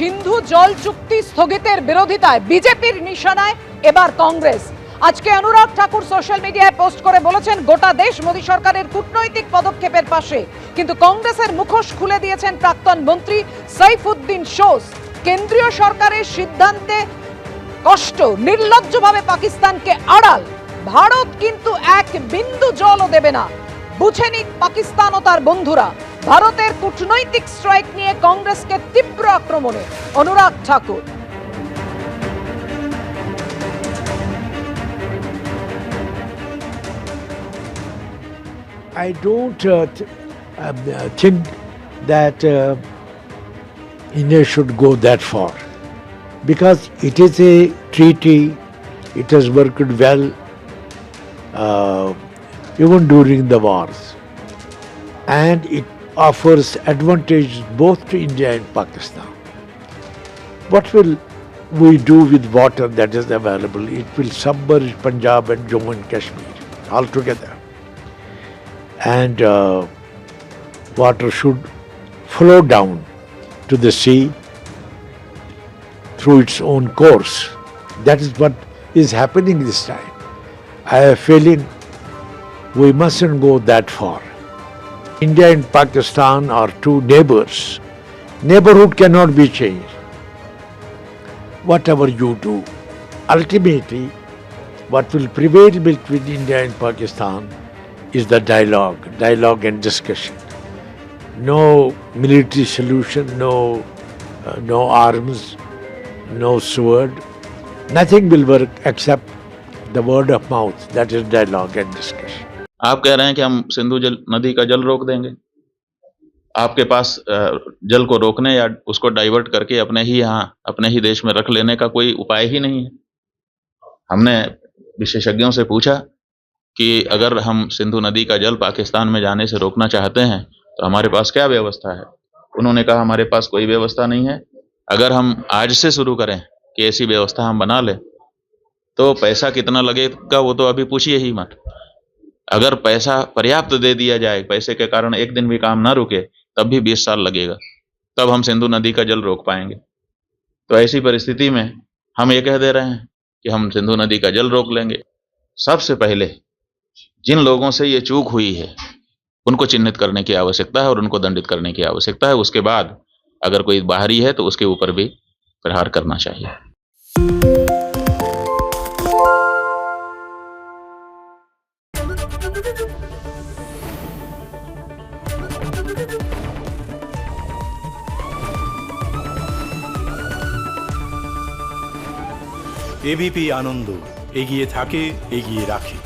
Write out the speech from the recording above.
সিন্ধু জল চুক্তি স্থগিতের বিরোধিতায় বিজেপির নিশানায় এবার কংগ্রেস। আজকে অনুরাগ ঠাকুর সোশ্যাল মিডিয়ায় পোস্ট করে বলেছেন গোটা দেশ মোদী সরকারের কূটনৈতিক পদক্ষেপের পাশে, কিন্তু কংগ্রেসের মুখোশ খুলে দিয়েছেন প্রাক্তন মন্ত্রী সাইফুদ্দিন সোজ। কেন্দ্রীয় সরকারের সিদ্ধান্তে কষ্ট, নির্লজ্জভাবে পাকিস্তানকে আড়াল। ভারত কিন্তু এক বিন্দু জলও দেবে না, বুঝে নিক পাকিস্তান ও তার বন্ধুরা। ভারতের কূটনৈতিক স্ট্রাইক নিয়ে কংগ্রেসকে তীব্র আক্রমণে অনুরাগ ঠাকুর। I don't think that India should go that far, because it is a treaty. It has worked well even during the wars, and it offers advantage both to India and Pakistan. What will we do with water that is available? It will submerge Punjab and Jammu and Kashmir altogether. And water should flow down to the sea through its own course. That is what is happening this time. I have a feeling we mustn't go that far. India and Pakistan are two neighbors. Neighborhood cannot be changed. Whatever you do, ultimately, what will prevail between India and Pakistan is the dialogue and discussion. No military solution, no arms, no sword. Nothing will work except the word of mouth, that is dialogue and discussion. आप कह रहे हैं कि हम सिंधु नदी का जल रोक देंगे। आपके पास जल को रोकने या उसको डाइवर्ट करके अपने ही देश में रख लेने का कोई उपाय ही नहीं है। हमने विशेषज्ञों से पूछा कि अगर हम सिंधु नदी का जल पाकिस्तान में जाने से रोकना चाहते हैं तो हमारे पास क्या व्यवस्था है। उन्होंने कहा हमारे पास कोई व्यवस्था नहीं है। अगर हम आज से शुरू करें कि ऐसी व्यवस्था हम बना लें तो पैसा कितना लगेगा वो तो अभी पूछिए ही मत। अगर पैसा पर्याप्त दे दिया जाए, पैसे के कारण एक दिन भी काम ना रुके, तब भी 20 साल लगेगा, तब हम सिंधु नदी का जल रोक पाएंगे। तो ऐसी परिस्थिति में हम ये कह दे रहे हैं कि हम सिंधु नदी का जल रोक लेंगे। सबसे पहले जिन लोगों से ये चूक हुई है उनको चिन्हित करने की आवश्यकता है और उनको दंडित करने की आवश्यकता है। उसके बाद अगर कोई बाहरी है तो उसके ऊपर भी प्रहार करना चाहिए। এবিপি আনন্দ, এগিয়ে থাকে, এগিয়ে রাখে।